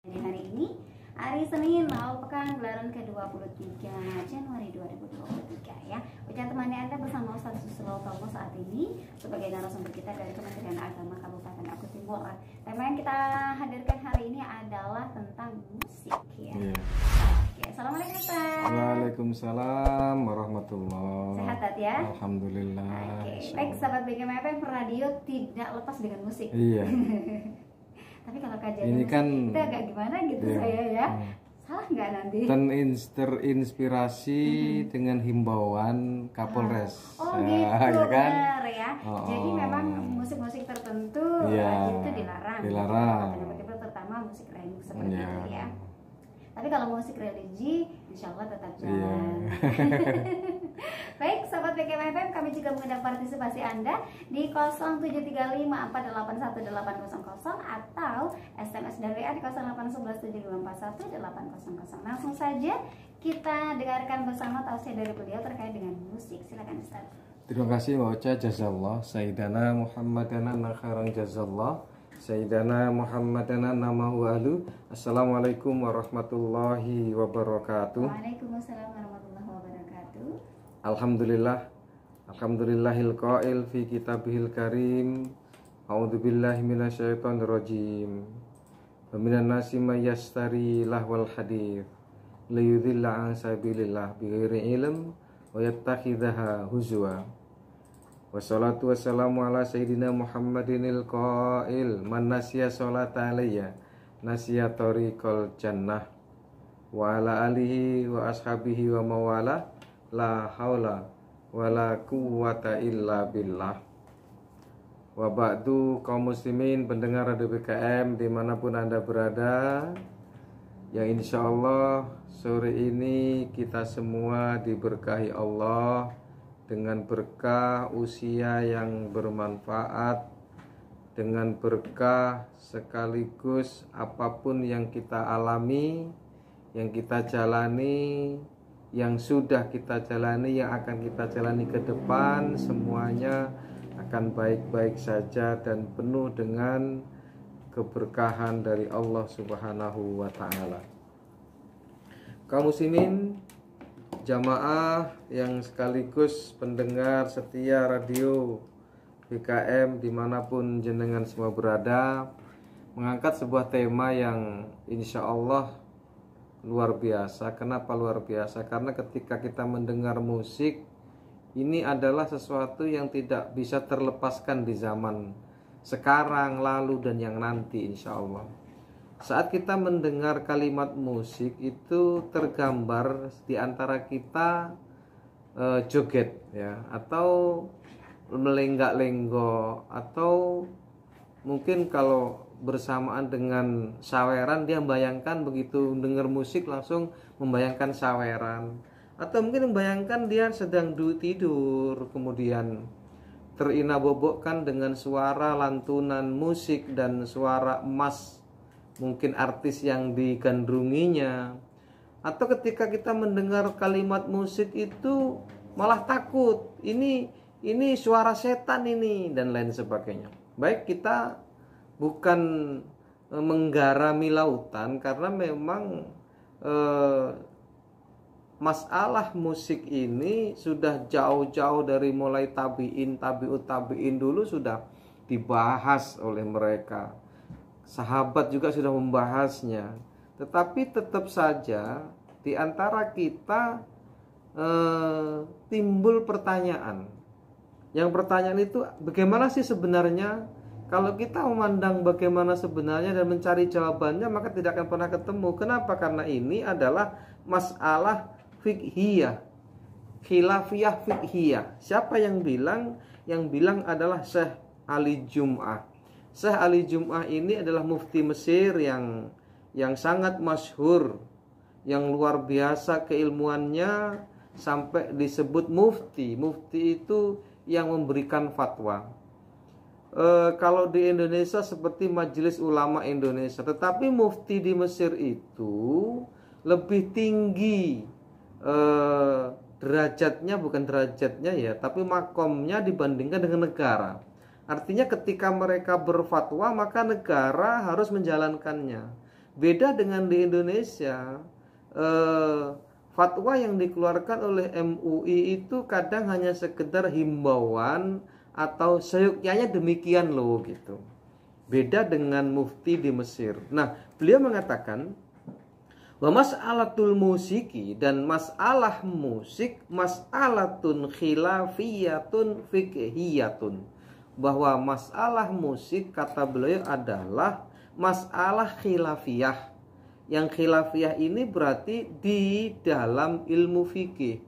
Di hari ini, hari Senin, awal pekan gelaran ke-23 Januari 2023 ya. Ucapan temani Anda bersama Ustaz Susilo Tomo saat ini sebagai narasumber kita dari Kementerian Agama Kabupaten Akut Timur. Tema yang kita hadirkan hari ini adalah tentang musik ya. Oke, assalamualaikum Ustaz. Waalaikumsalam warahmatullahi. Sehat Tat, ya? Alhamdulillah. Oke, baik sahabat BGMFM, radio tidak lepas dengan musik. Iya. Tapi kalau kajian Ini musik kan itu agak gimana gitu iya. saya ya. Salah nggak nanti? Terinspirasi dengan himbauan Kapolres. Oh gitu, ya kan? benar ya. Oh. Jadi memang musik-musik tertentu Iya, itu dilarang. dilarang. Terutama musik remix seperti Iya. itu ya. Tapi kalau musik religi, insya Allah tetap jalan. Iya. Baik, sahabat BGMFM, kami juga mengundang partisipasi Anda di 0735481800 atau SMS dan WA di 081172418000. Langsung saja kita dengarkan bersama tausiah dari beliau terkait dengan musik. Silakan Ustaz. Terima kasih Mbak Ocha, jazallah. Sayyidana Muhammadana nakharang jazallah. Sayyidana Muhammadana namahu alu. Assalamualaikum warahmatullahi wabarakatuh. Waalaikumsalam warahmatullahi wabarakatuh. Alhamdulillah. Alhamdulillahil qail fi kitabihil karim. A'udzubillahi minasyaitonir rajim. Wa minan nasi may yashtari lahwal hadits liyudhilla an sabilillah bighairi ilm wa yattakhidhaha huzwa. Wassalatu wassalamu ala sayyidina Muhammadinil qail man nasiya sholata alayya nasiya tariqal jannah wa ala alihi wa ashabihi wa mawala la haula wala quwwata illa billah. Wa ba'du, kaum muslimin pendengar Radio BKM dimanapun Anda berada, yang insya Allah sore ini kita semua diberkahi Allah dengan berkah usia yang bermanfaat, dengan berkah sekaligus apapun yang kita alami, yang kita jalani, yang sudah kita jalani, yang akan kita jalani ke depan, semuanya akan baik-baik saja dan penuh dengan keberkahan dari Allah Subhanahu wa Ta'ala. Kaum muslimin, jamaah yang sekaligus pendengar setia radio BKM dimanapun jenengan semua berada, mengangkat sebuah tema yang insya Allah luar biasa. Kenapa luar biasa? Karena ketika kita mendengar musik, ini adalah sesuatu yang tidak bisa terlepaskan di zaman sekarang, lalu, dan yang nanti insya Allah. Saat kita mendengar kalimat musik itu tergambar di antara kita joget ya, atau melenggak-lenggok, atau mungkin kalau bersamaan dengan saweran dia membayangkan, begitu dengar musik langsung membayangkan saweran, atau mungkin membayangkan dia sedang tidur, kemudian terinabobokkan dengan suara lantunan musik dan suara emas mungkin artis yang digandrunginya. Atau ketika kita mendengar kalimat musik itu malah takut, ini suara setan ini, dan lain sebagainya. Baik, kita bukan menggarami lautan, karena memang masalah musik ini sudah jauh-jauh dari mulai tabi'in, tabi'ut tabi'in dulu sudah dibahas oleh mereka. Sahabat juga sudah membahasnya. Tetapi tetap saja di antara kita timbul pertanyaan. Yang pertanyaan itu, bagaimana sih sebenarnya? Kalau kita memandang bagaimana sebenarnya dan mencari jawabannya, maka tidak akan pernah ketemu. Kenapa? Karena ini adalah masalah fiqhiyah, khilafiyah fiqhiyah. Siapa yang bilang? Yang bilang adalah Syekh Ali Jum'ah. Syekh Ali Jum'ah ini adalah mufti Mesir yang sangat masyhur, yang luar biasa keilmuannya sampai disebut mufti. Mufti itu yang memberikan fatwa. Kalau di Indonesia seperti Majelis Ulama Indonesia, tetapi mufti di Mesir itu lebih tinggi derajatnya, bukan derajatnya ya, tapi makomnya dibandingkan dengan negara. Artinya ketika mereka berfatwa, maka negara harus menjalankannya. Beda dengan di Indonesia, fatwa yang dikeluarkan oleh MUI itu kadang hanya sekedar himbauan atau seyuknya demikian loh gitu. Beda dengan mufti di Mesir. Nah, beliau mengatakan wa mas'alatul musiki, dan masalah musik mas'alatun khilafiyatun fiqhiyatun, bahwa masalah musik kata beliau adalah masalah khilafiyah. Yang khilafiyah ini berarti di dalam ilmu fikih.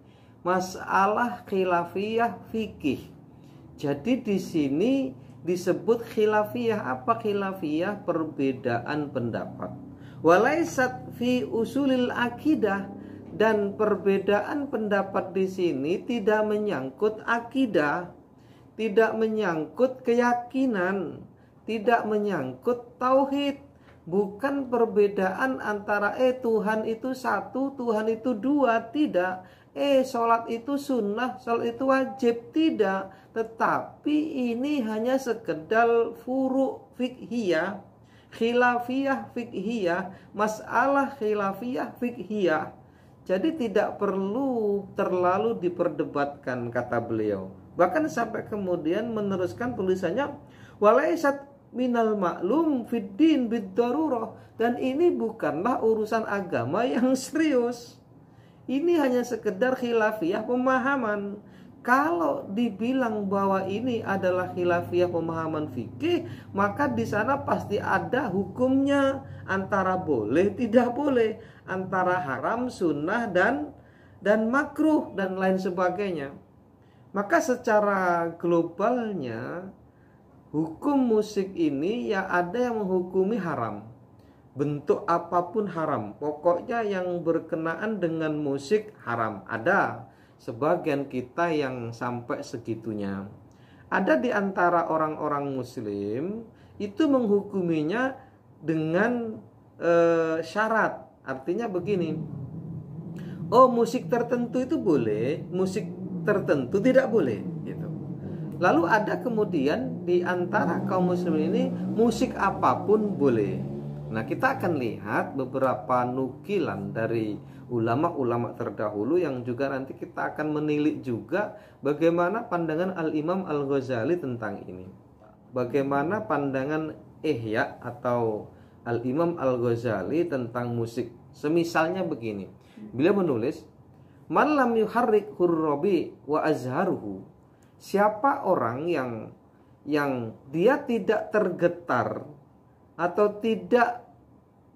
Masalah khilafiyah fikih. Jadi di sini disebut khilafiyah. Apa khilafiyah? Perbedaan pendapat. Walaisat fi usulil akidah, dan perbedaan pendapat di sini tidak menyangkut akidah, tidak menyangkut keyakinan, tidak menyangkut tauhid. Bukan perbedaan antara Tuhan itu satu, Tuhan itu dua, tidak. Sholat itu sunnah, sholat itu wajib, tidak. Tetapi ini hanya sekedar furu' fiqhiyah, khilafiyah fiqhiyah, masalah khilafiyah fiqhiyah. Jadi tidak perlu terlalu diperdebatkan, kata beliau. Bahkan sampai kemudian meneruskan tulisannya, walaisat minal maklum fiddin bid-darurah, dan ini bukanlah urusan agama yang serius. Ini hanya sekedar khilafiyah pemahaman. Kalau dibilang bahwa ini adalah khilafiyah pemahaman fikih, maka di sana pasti ada hukumnya, antara boleh tidak boleh, antara haram, sunnah dan makruh dan lain sebagainya. Maka secara globalnya hukum musik ini ya ada yang menghukumi haram. Bentuk apapun haram. Pokoknya yang berkenaan dengan musik haram. Ada sebagian kita yang sampai segitunya. Ada di antara orang-orang muslim itu menghukuminya dengan syarat. Artinya begini. Oh, musik tertentu itu boleh, musik tertentu tidak boleh gitu. Lalu ada kemudian di antara kaum muslim ini musik apapun boleh. Nah, kita akan lihat beberapa nukilan dari ulama-ulama terdahulu yang juga nanti kita akan menilik juga bagaimana pandangan Al-Imam Al-Ghazali tentang ini. Bagaimana pandangan Ihya atau Al-Imam Al-Ghazali tentang musik. Semisalnya begini. Beliau menulis, "Man lam yuharrik hurrabi wa azharuhu." Siapa orang yang dia tidak tergetar atau tidak,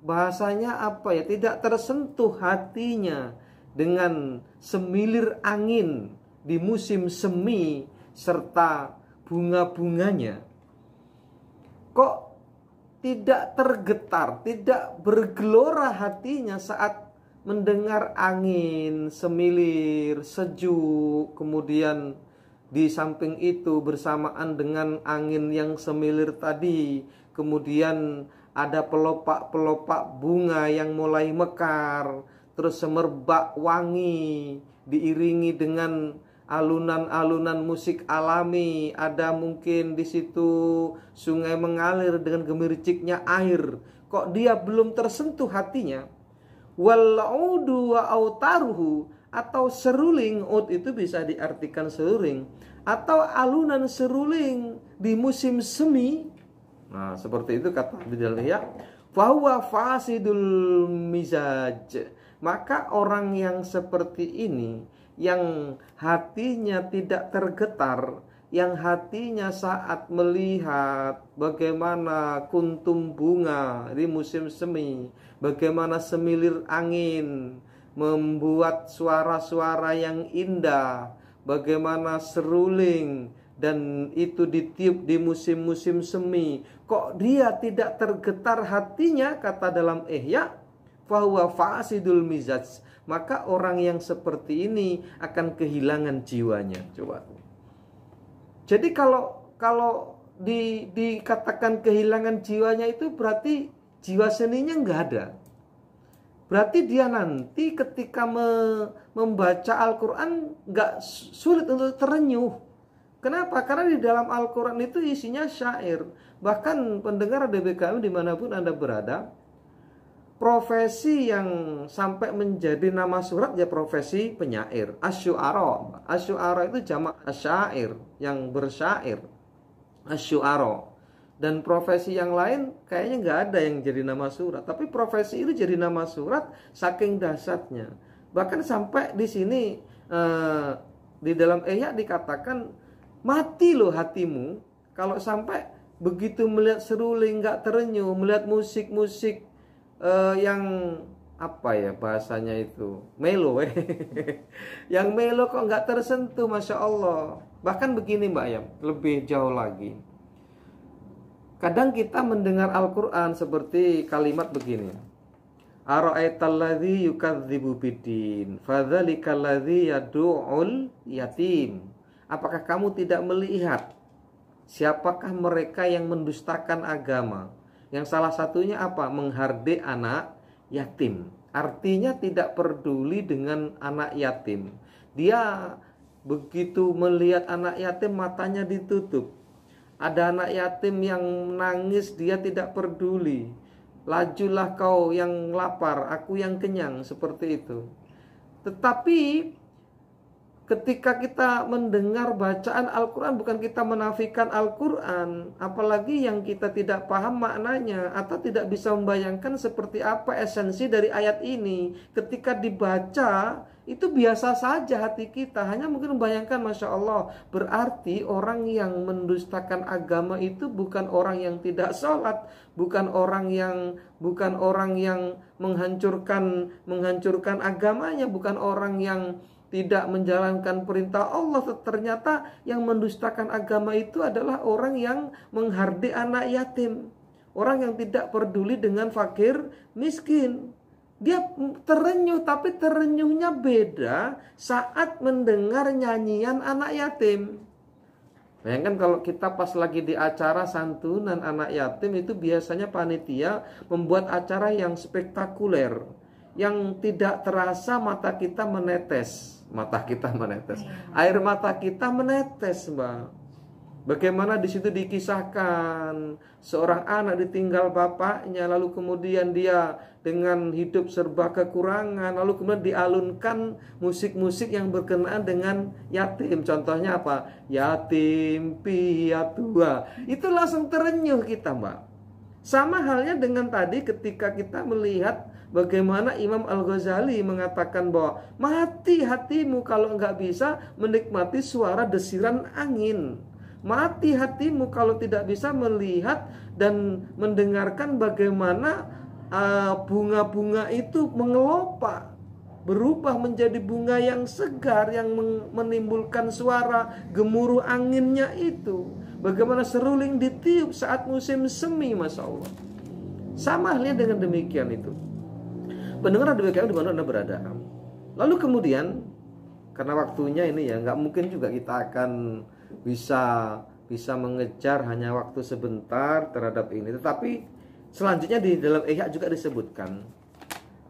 bahasanya apa ya, tidak tersentuh hatinya dengan semilir angin di musim semi serta bunga-bunganya, kok tidak tergetar, tidak bergelora hatinya saat mendengar angin semilir, sejuk, kemudian di samping itu bersamaan dengan angin yang semilir tadi, kemudian ada pelopak-pelopak bunga yang mulai mekar, terus semerbak wangi, diiringi dengan alunan-alunan musik alami. Ada mungkin di situ sungai mengalir dengan gemericiknya air. Kok dia belum tersentuh hatinya? Wal-udu wa autaruhu, atau seruling, ud itu bisa diartikan seruling, atau alunan seruling di musim semi. Nah, seperti itu kata Abdul Ihya, fahuwa fasidul mizaj. Maka orang yang seperti ini, yang hatinya tidak tergetar, yang hatinya saat melihat bagaimana kuntum bunga di musim semi, bagaimana semilir angin membuat suara-suara yang indah, bagaimana seruling dan itu ditiup di musim-musim semi, kok dia tidak tergetar hatinya, kata dalam Ihya, fahuwa fasidul mizaj. Maka orang yang seperti ini akan kehilangan jiwanya. Coba. Jadi kalau dikatakan kehilangan jiwanya itu berarti jiwa seninya nggak ada. Berarti dia nanti ketika membaca Al-Quran gak sulit untuk terenyuh. Kenapa? Karena di dalam Al-Quran itu isinya syair. Bahkan pendengar DBKM dimanapun Anda berada, profesi yang sampai menjadi nama surat ya profesi penyair, asyu'ara. Asyu'ara itu jamak asyair, yang bersyair, asyu'ara. Dan profesi yang lain kayaknya nggak ada yang jadi nama surat, tapi profesi itu jadi nama surat saking dahsyatnya. Bahkan sampai di sini di dalam Ihya dikatakan, mati loh hatimu kalau sampai begitu melihat seruling nggak terenyuh, melihat musik-musik yang apa ya bahasanya itu melo yang melo kok nggak tersentuh, Masya Allah. Bahkan begini Mbak Ayam, lebih jauh lagi, kadang kita mendengar Al-Quran seperti kalimat begini, ara'aitalladzi yukadzibu biddin fadzalikalladzi yad'ul yatim. Apakah kamu tidak melihat siapakah mereka yang mendustakan agama? Yang salah satunya apa? Menghardik anak yatim. Artinya tidak peduli dengan anak yatim. Dia begitu melihat anak yatim matanya ditutup. Ada anak yatim yang nangis, dia tidak peduli. Lajulah kau yang lapar, aku yang kenyang, seperti itu. Tetapi ketika kita mendengar bacaan Al-Quran, bukan kita menafikan Al-Quran, apalagi yang kita tidak paham maknanya atau tidak bisa membayangkan seperti apa esensi dari ayat ini. Ketika dibaca, itu biasa saja hati kita, hanya mungkin membayangkan, Masya Allah, berarti orang yang mendustakan agama itu bukan orang yang tidak sholat, bukan orang yang menghancurkan agamanya, bukan orang yang tidak menjalankan perintah Allah. Ternyata yang mendustakan agama itu adalah orang yang menghardik anak yatim, orang yang tidak peduli dengan fakir miskin. Dia terenyuh, tapi terenyuhnya beda saat mendengar nyanyian anak yatim. Bayangkan kalau kita pas lagi di acara santunan anak yatim, itu biasanya panitia membuat acara yang spektakuler, yang tidak terasa mata kita menetes. Air mata kita menetes, Mbak. Bagaimana di situ dikisahkan seorang anak ditinggal bapaknya, lalu kemudian dia dengan hidup serba kekurangan, lalu kemudian dialunkan musik-musik yang berkenaan dengan yatim. Contohnya apa? Yatim piatu. Itu langsung terenyuh kita, Mbak. Sama halnya dengan tadi ketika kita melihat bagaimana Imam Al-Ghazali mengatakan bahwa mati hatimu kalau nggak bisa menikmati suara desiran angin. Mati hatimu kalau tidak bisa melihat dan mendengarkan bagaimana bunga-bunga itu mengelopak, berubah menjadi bunga yang segar, yang menimbulkan suara gemuruh anginnya itu. Bagaimana seruling ditiup saat musim semi, Masya Allah. Sama halnya dengan demikian itu. Pendengar demikian di mana Anda berada. Lalu kemudian, karena waktunya ini ya, nggak mungkin juga kita akan bisa mengejar hanya waktu sebentar terhadap ini. Tetapi selanjutnya di dalam Ihya juga disebutkan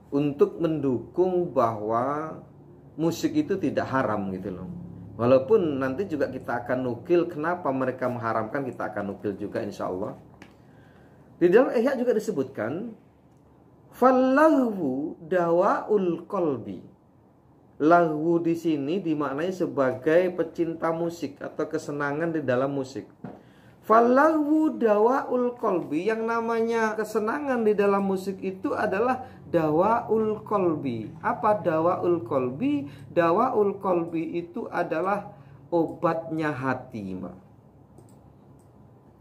untuk mendukung bahwa musik itu tidak haram gitu loh. Walaupun nanti juga kita akan nukil kenapa mereka mengharamkan, kita akan nukil juga insya Allah. Di dalam Ihya juga disebutkan fallahu dawaul qalbi. Lahu di sini dimaknai sebagai pecinta musik atau kesenangan di dalam musik. Fallahu dawaul qalbi, yang namanya kesenangan di dalam musik itu adalah dawaul qalbi. Apa dawaul qalbi? Dawaul qalbi itu adalah obatnya hati, Mbak.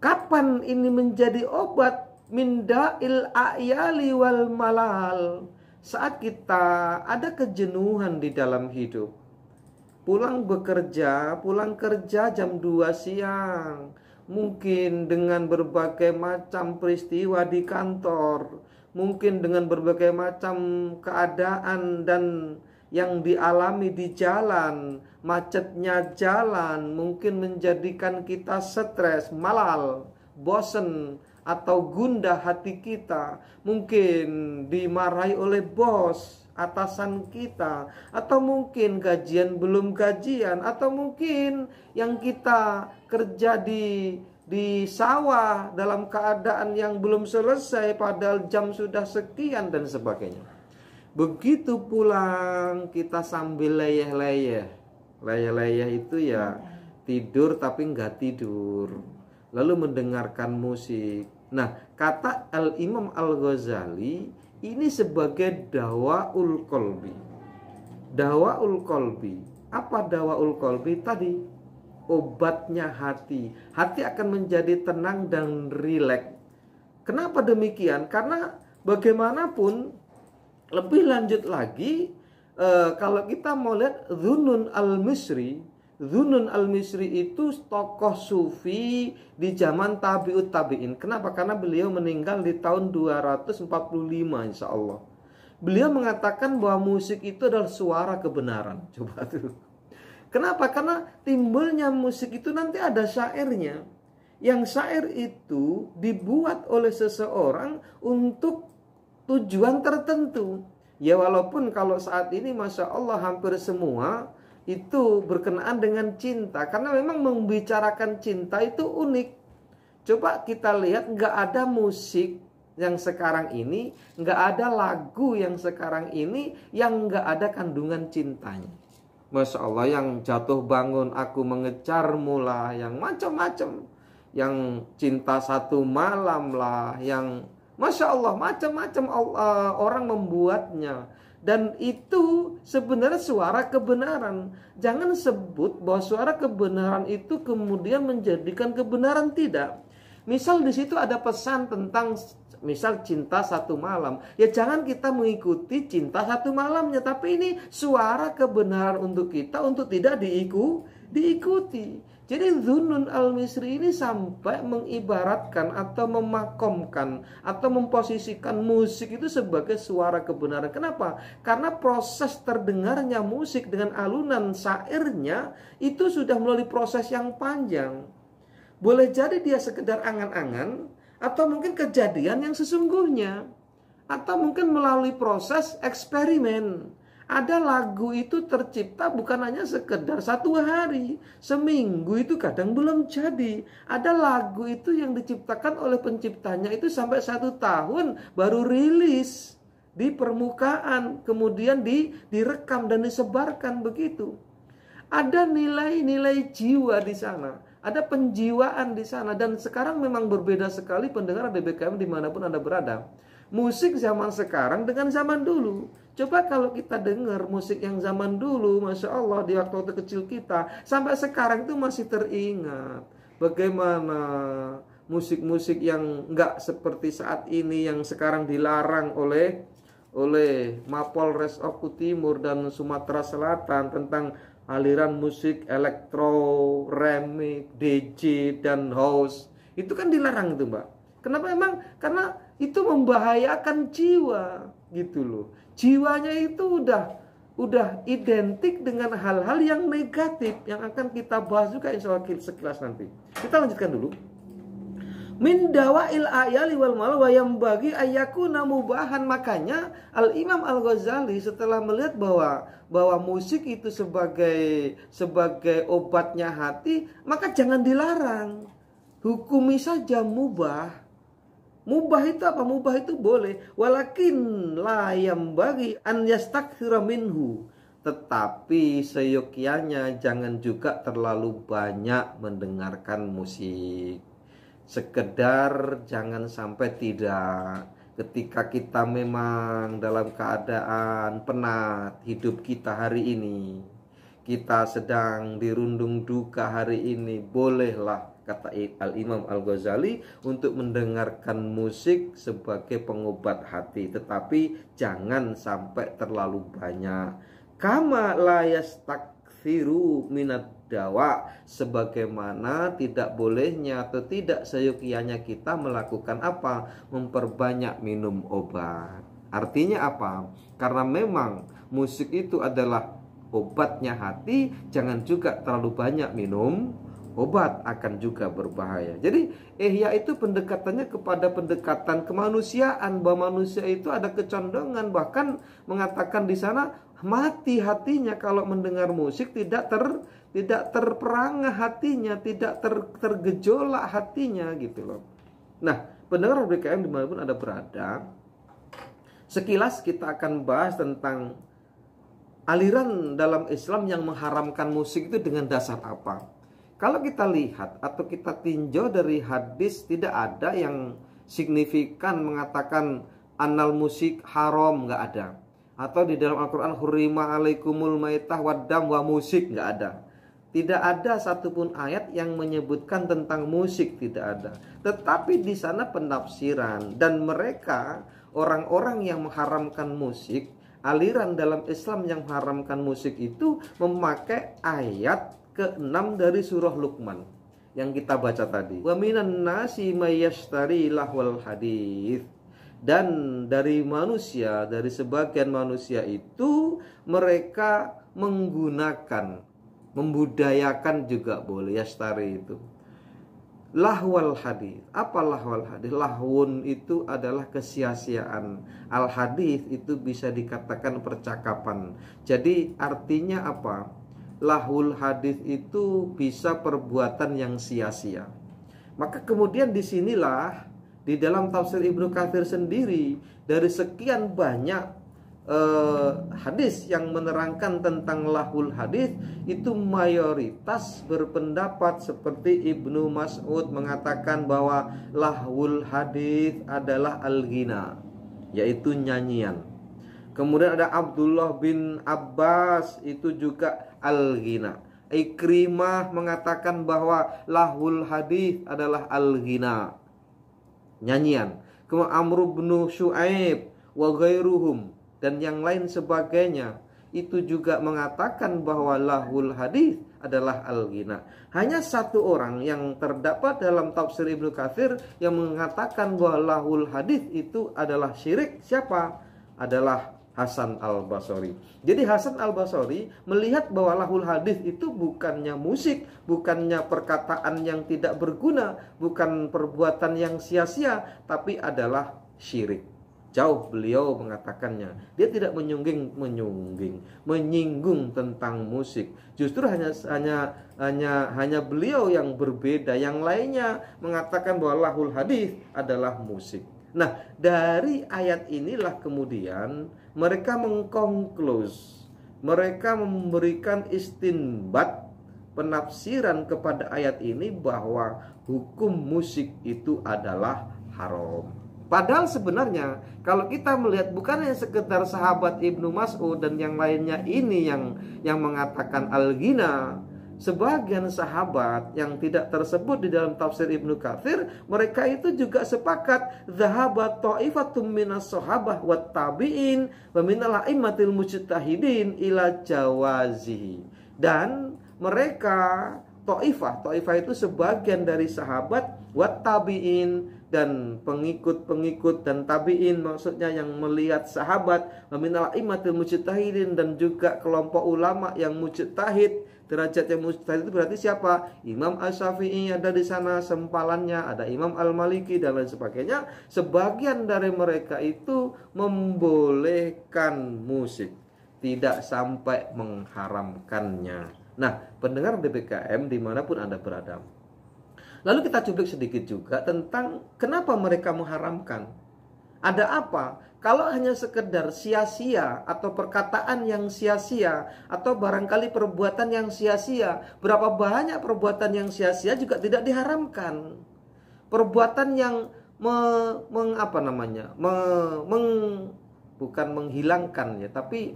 Kapan ini menjadi obat? Min da'il a'yali wal malal. Saat kita ada kejenuhan di dalam hidup, pulang kerja jam 2 siang, mungkin dengan berbagai macam peristiwa di kantor, mungkin dengan berbagai macam keadaan dan yang dialami di jalan, macetnya jalan mungkin menjadikan kita stres, malal, bosen, atau gundah hati kita. Mungkin dimarahi oleh bos, atasan kita, atau mungkin gajian belum gajian, atau mungkin yang kita kerja di di sawah dalam keadaan yang belum selesai padahal jam sudah sekian dan sebagainya. Begitu pulang kita sambil leyeh-leyeh. Leyeh-leyeh itu ya tidur tapi nggak tidur, lalu mendengarkan musik. Nah, kata Al-Imam Al-Ghazali ini sebagai dawaul qalbi. Dawaul qalbi. Apa dawaul qalbi tadi? Obatnya hati. Hati akan menjadi tenang dan rileks. Kenapa demikian? Karena bagaimanapun lebih lanjut lagi, kalau kita mau lihat Dhunnun al-Misri. Dhunnun al-Misri itu tokoh sufi di zaman tabi'ut tabi'in. Kenapa? Karena beliau meninggal di tahun 245 insya Allah. Beliau mengatakan bahwa musik itu adalah suara kebenaran. Coba tuh. Kenapa? Karena timbulnya musik itu nanti ada syairnya. Yang syair itu dibuat oleh seseorang untuk tujuan tertentu. Ya walaupun kalau saat ini Masya Allah hampir semua itu berkenaan dengan cinta. Karena memang membicarakan cinta itu unik. Coba kita lihat, nggak ada musik yang sekarang ini, nggak ada lagu yang sekarang ini yang nggak ada kandungan cintanya. Masya Allah, yang jatuh bangun aku mengejarmu lah, yang macam-macam, yang cinta satu malam lah, yang Masya Allah macam-macam orang membuatnya. Dan itu sebenarnya suara kebenaran. Jangan sebut bahwa suara kebenaran itu kemudian menjadikan kebenaran, tidak. Misal di situ ada pesan tentang misal cinta satu malam, ya jangan kita mengikuti cinta satu malamnya, tapi ini suara kebenaran untuk kita untuk tidak diikuti. Jadi Dhunnun al-Misri ini sampai mengibaratkan atau memakomkan atau memposisikan musik itu sebagai suara kebenaran. Kenapa? Karena proses terdengarnya musik dengan alunan syairnya itu sudah melalui proses yang panjang. Boleh jadi dia sekedar angan-angan, atau mungkin kejadian yang sesungguhnya, atau mungkin melalui proses eksperimen. Ada lagu itu tercipta bukan hanya sekedar satu hari, seminggu itu kadang belum jadi. Ada lagu itu yang diciptakan oleh penciptanya itu sampai 1 tahun baru rilis di permukaan, kemudian direkam dan disebarkan begitu. Ada nilai-nilai jiwa di sana. Ada penjiwaan di sana. Dan sekarang memang berbeda sekali pendengar DBKM dimanapun Anda berada. Musik zaman sekarang dengan zaman dulu. Coba kalau kita dengar musik yang zaman dulu, Masya Allah, di waktu kecil kita, sampai sekarang itu masih teringat. Bagaimana musik-musik yang enggak seperti saat ini, yang sekarang dilarang oleh Mapolres Oku Timur dan Sumatera Selatan tentang aliran musik elektro, remix, DJ, dan house. Itu kan dilarang itu, Mbak. Kenapa emang? Karena itu membahayakan jiwa, gitu loh. Jiwanya itu udah identik dengan hal-hal yang negatif yang akan kita bahas juga insya Allah sekilas nanti. Kita lanjutkan dulu. Min dawail ayali wal mal wa yambagi ayyakuna mubahan. Makanya Al-Imam Al-Ghazali setelah melihat bahwa musik itu sebagai obatnya hati, maka jangan dilarang. Hukumi saja mubah. Mubah itu apa? Mubah itu boleh. Walakin la yambagi an yastakthira minhu. Tetapi seyogyanya jangan juga terlalu banyak mendengarkan musik. Sekedar jangan sampai tidak. Ketika kita memang dalam keadaan penat hidup kita hari ini, kita sedang dirundung duka hari ini, bolehlah, kata Al-Imam Al-Ghazali, untuk mendengarkan musik sebagai pengobat hati. Tetapi jangan sampai terlalu banyak. Kama la yastakthiru minad dawa, sebagaimana tidak bolehnya atau tidak seyogyanya kita melakukan apa? Memperbanyak minum obat. Artinya apa? Karena memang musik itu adalah obatnya hati, jangan juga terlalu banyak minum obat, akan juga berbahaya. Jadi ihya itu pendekatannya kepada pendekatan kemanusiaan, bahwa manusia itu ada kecondongan, bahkan mengatakan di sana mati hatinya kalau mendengar musik, tidak terperangah hatinya, tidak tergejolak hatinya gitu loh. Nah, pendengar BKM dimanapun Anda berada, sekilas kita akan bahas tentang aliran dalam Islam yang mengharamkan musik itu dengan dasar apa. Kalau kita lihat atau kita tinjau dari hadis, tidak ada yang signifikan mengatakan annal musik haram, nggak ada. Atau di dalam Al-Quran hurrima alaikumul maitah waddam wa musik, nggak ada. Tidak ada satupun ayat yang menyebutkan tentang musik, tidak ada. Tetapi di sana penafsiran, dan mereka orang-orang yang mengharamkan musik, aliran dalam Islam yang mengharamkan musik itu memakai ayat ke-6 dari surah Luqman yang kita baca tadi. Wa minan nasi may yashtari lahwal hadits. Dan dari manusia, dari sebagian manusia itu mereka menggunakan, membudayakan juga boleh yashtari itu. Lahwal hadits. Apa lahwal hadits? Lahwun itu adalah kesia-siaan. Al hadits itu bisa dikatakan percakapan. Jadi artinya apa? Lahwul hadits itu bisa perbuatan yang sia-sia. Maka kemudian disinilah di dalam tafsir Ibnu Katsir sendiri, dari sekian banyak hadis yang menerangkan tentang lahwul hadits, itu mayoritas berpendapat seperti Ibnu Mas'ud mengatakan bahwa lahwul hadits adalah al-ghina, yaitu nyanyian. Kemudian ada Abdullah bin Abbas, itu juga al-ghina. Ikrimah mengatakan bahwa lahwul hadits adalah al-ghina, nyanyian. Kemudian Amr bin Syu'aib wa ghairuhum dan yang lain sebagainya itu juga mengatakan bahwa lahwul hadits adalah al-ghina. Hanya satu orang yang terdapat dalam tafsir Ibnu Katsir yang mengatakan bahwa lahwul hadits itu adalah syirik. Siapa? Adalah Hasan al-Basri. Jadi Hasan al-Basri melihat bahwa lahwul hadits itu bukannya musik, bukannya perkataan yang tidak berguna, bukan perbuatan yang sia-sia, tapi adalah syirik. Jauh beliau mengatakannya. Dia tidak menyinggung tentang musik. Justru hanya beliau yang berbeda. Yang lainnya mengatakan bahwa lahwul hadits adalah musik. Nah, dari ayat inilah kemudian mereka mengkonklus, mereka memberikan istinbat, penafsiran kepada ayat ini bahwa hukum musik itu adalah haram. Padahal sebenarnya kalau kita melihat bukan hanya sekedar sahabat Ibnu Mas'ud dan yang lainnya ini yang mengatakan al-ghina. Sebagian sahabat yang tidak tersebut di dalam tafsir Ibnu Katsir, mereka itu juga sepakat zahabat ta'ifatum minas sahabah wat tabi'in wa minal a'immatil mujtahidin ila jawazihi. Dan mereka ta'ifah itu sebagian dari sahabat wat tabi'in dan pengikut-pengikut dan tabi'in, maksudnya yang melihat sahabat, wa minal a'immatil mujtahidin dan juga kelompok ulama yang mujtahid. Derajat yang mujtahid itu berarti siapa? Imam Asy-Syafi'i ada di sana sempalannya, ada Imam Al-Maliki dan lain sebagainya. Sebagian dari mereka itu membolehkan musik, tidak sampai mengharamkannya. Nah, pendengar DBKM dimanapun Anda berada, lalu kita cuplik sedikit juga tentang kenapa mereka mengharamkan. Ada apa? Kalau hanya sekedar sia-sia atau perkataan yang sia-sia atau barangkali perbuatan yang sia-sia, berapa banyak perbuatan yang sia-sia juga tidak diharamkan. Perbuatan yang bukan menghilangkan ya, tapi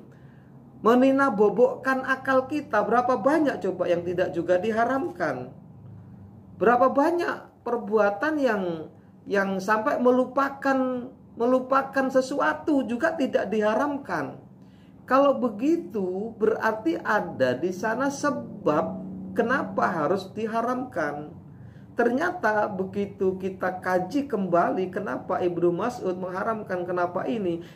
menina-bobokkan akal kita. Berapa banyak coba yang tidak juga diharamkan? Berapa banyak perbuatan yang sampai melupakan sesuatu juga tidak diharamkan. Kalau begitu berarti ada di sana sebab kenapa harus diharamkan. Ternyata begitu kita kaji kembali kenapa Ibnu Mas'ud mengharamkan, kenapa ini,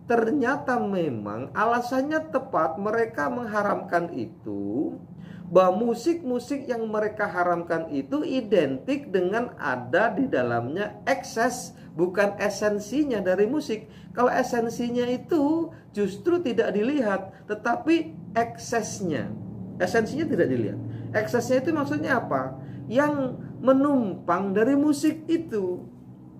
ternyata memang alasannya tepat. Mereka mengharamkan itu bahwa musik-musik yang mereka haramkan itu identik dengan ada di dalamnya ekses, bukan esensinya dari musik. Kalau esensinya itu justru tidak dilihat, tetapi eksesnya. Esensinya tidak dilihat. Eksesnya itu maksudnya apa? Yang menumpang dari musik itu.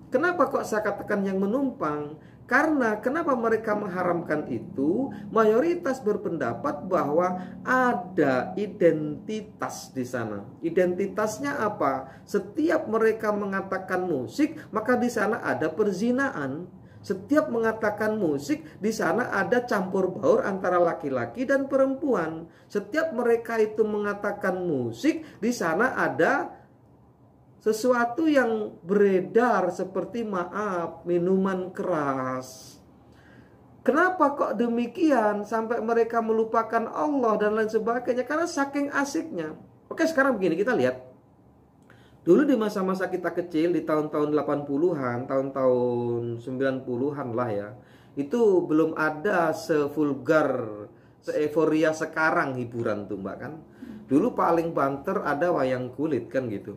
Kenapa kok saya katakan yang menumpang? Karena kenapa mereka mengharamkan itu? Mayoritas berpendapat bahwa ada identitas di sana. Identitasnya apa? Setiap mereka mengatakan musik, maka di sana ada perzinaan. Setiap mengatakan musik, di sana ada campur baur antara laki-laki dan perempuan. Setiap mereka itu mengatakan musik, di sana ada sesuatu yang beredar seperti minuman keras. Kenapa kok demikian sampai mereka melupakan Allah dan lain sebagainya? Karena saking asiknya. Oke, sekarang begini, kita lihat. Dulu di masa-masa kita kecil, di tahun-tahun 80-an, tahun-tahun 90-an lah ya, itu belum ada sevulgar, se-euforia sekarang hiburan tuh Mbak kan. Dulu paling banter ada wayang kulit kan gitu.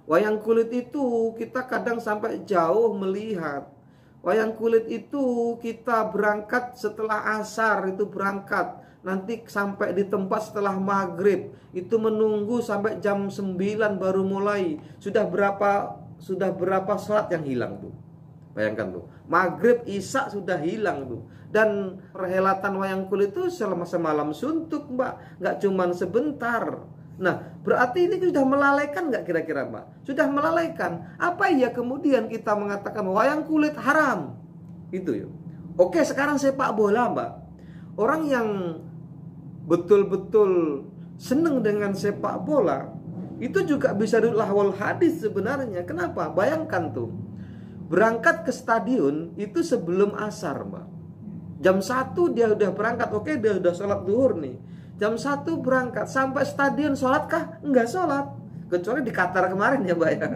Wayang kulit itu kita kadang sampai jauh melihat. Wayang kulit itu kita berangkat setelah asar, itu berangkat. Nanti sampai di tempat setelah maghrib. Itu menunggu sampai jam 9 baru mulai. Sudah berapa sholat yang hilang tuh. Bayangkan tuh. Maghrib, isya sudah hilang tuh. Dan perhelatan wayang kulit itu selama semalam suntuk Mbak. Nggak cuman sebentar. Nah, berarti ini sudah melalaikan nggak kira-kira Mbak? Sudah melalaikan. Apa ya kemudian kita mengatakan wayang kulit haram? Itu ya. Oke, sekarang sepak bola Mbak. Orang yang betul-betul seneng dengan sepak bola, itu juga bisa lahwal hadis sebenarnya. Kenapa? Bayangkan tuh. Berangkat ke stadion itu sebelum asar Mbak. Jam 1 dia udah berangkat. Oke, dia udah sholat zuhur nih. Jam 1 berangkat, sampai stadion sholat kah? Enggak sholat. Kecuali di Qatar kemarin ya Mbak ya.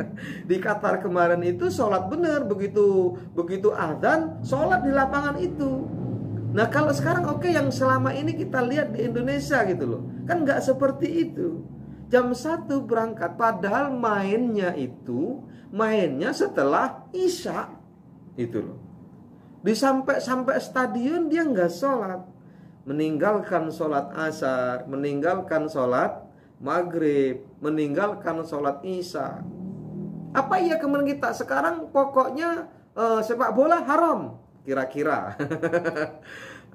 Di Qatar kemarin itu sholat bener. Begitu azan, sholat di lapangan itu. Nah kalau sekarang oke, yang selama ini kita lihat di Indonesia gitu loh. Kan nggak seperti itu. Jam 1 berangkat, padahal mainnya setelah isya. Itu loh. Sampai stadion dia nggak sholat. Meninggalkan sholat asar, meninggalkan sholat maghrib, meninggalkan sholat isya. Apa ya kemudian kita sekarang pokoknya sepak bola haram kira-kira.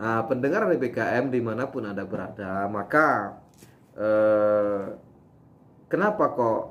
Nah, pendengar BKM dimanapun Anda berada, maka kenapa kok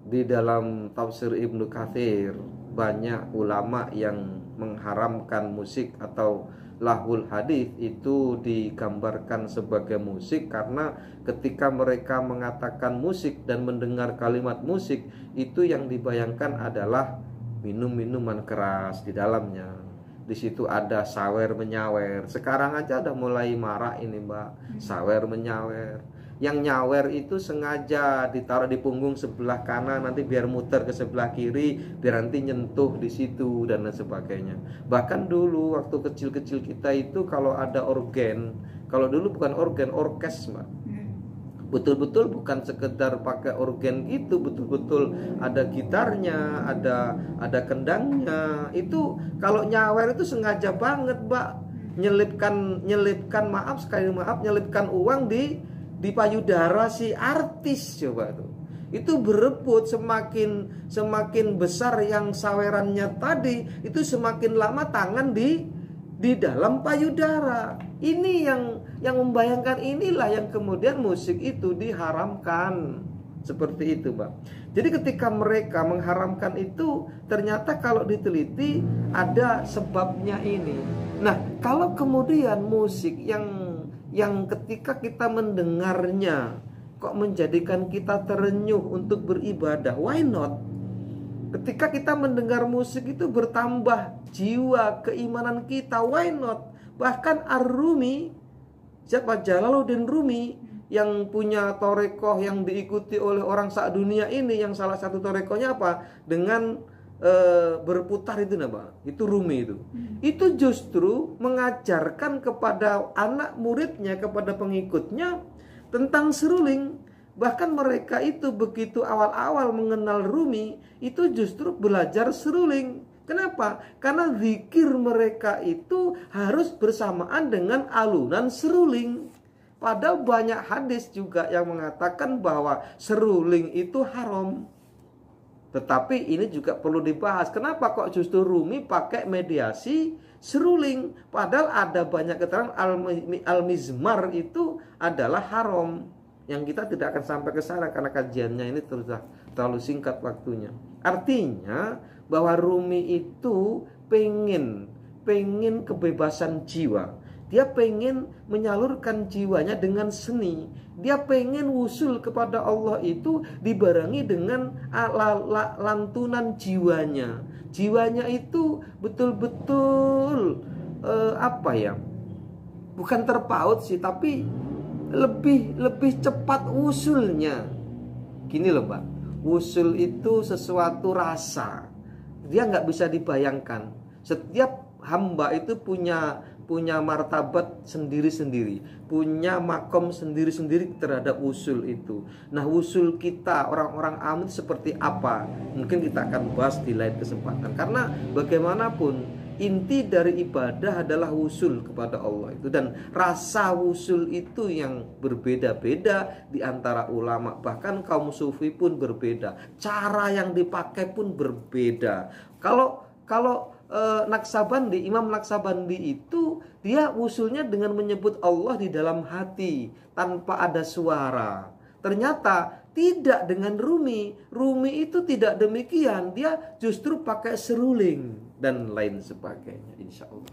di dalam tafsir Ibnu Katsir banyak ulama yang mengharamkan musik atau lahwul hadis itu digambarkan sebagai musik? Karena ketika mereka mengatakan musik dan mendengar kalimat musik, itu yang dibayangkan adalah minum-minuman keras di dalamnya. Di situ ada sawer menyawer. Sekarang aja udah mulai marak ini Mbak, sawer menyawer. Yang nyawer itu sengaja ditaruh di punggung sebelah kanan, nanti biar muter ke sebelah kiri, biar nanti nyentuh di situ dan lain sebagainya. Bahkan dulu waktu kecil-kecil kita itu kalau ada organ, kalau dulu bukan organ, orkes Mbak. Betul-betul bukan sekedar pakai organ gitu, betul-betul ada gitarnya, ada kendangnya. Itu kalau nyawer itu sengaja banget Mbak, nyelipkan nyelipkan uang di payudara si artis. Coba tuh. Itu berebut, semakin besar yang sawerannya tadi, itu semakin lama tangan di dalam payudara. Ini yang membayangkan, inilah yang kemudian musik itu diharamkan. Seperti itu Mbak. Jadi ketika mereka mengharamkan itu, ternyata kalau diteliti ada sebabnya ini. Nah, kalau kemudian musik yang ketika kita mendengarnya kok menjadikan kita terenyuh untuk beribadah, why not? Ketika kita mendengar musik itu bertambah jiwa keimanan kita, why not? Bahkan Ar-Rumi, siapa? Jalaluddin Rumi, yang punya torekoh yang diikuti oleh orang sak dunia ini, yang salah satu torekohnya apa? Dengan berputar itu nama, itu Rumi itu. Itu justru mengajarkan kepada anak muridnya, kepada pengikutnya tentang seruling. Bahkan mereka itu begitu awal-awal mengenal Rumi, itu justru belajar seruling. Kenapa? Karena zikir mereka itu harus bersamaan dengan alunan seruling. Padahal banyak hadis juga yang mengatakan bahwa seruling itu haram. Tetapi ini juga perlu dibahas. Kenapa kok justru Rumi pakai mediasi seruling? Padahal ada banyak keterangan al-mizmar itu adalah haram. Yang kita tidak akan sampai ke sana karena kajiannya ini terlalu singkat waktunya. Artinya bahwa Rumi itu pengen kebebasan jiwa. Dia pengen menyalurkan jiwanya dengan seni. Dia pengen wusul kepada Allah itu dibarengi dengan lantunan jiwanya. Jiwanya itu betul-betul bukan terpaut sih, tapi lebih cepat wusulnya. Gini loh Mbak, wusul itu sesuatu rasa. Dia nggak bisa dibayangkan. Setiap hamba itu punya martabat sendiri-sendiri, punya makom sendiri-sendiri terhadap wusul itu. Nah, wusul kita orang-orang awam seperti apa? Mungkin kita akan bahas di lain kesempatan. Karena bagaimanapun inti dari ibadah adalah wusul kepada Allah itu, dan rasa wusul itu yang berbeda-beda di antara ulama, bahkan kaum sufi pun berbeda. Cara yang dipakai pun berbeda. Kalau Naksabandi, Imam Naksabandi itu dia wusulnya dengan menyebut Allah di dalam hati tanpa ada suara. Ternyata tidak dengan Rumi. Rumi itu tidak demikian. Dia justru pakai seruling dan lain sebagainya, insya Allah.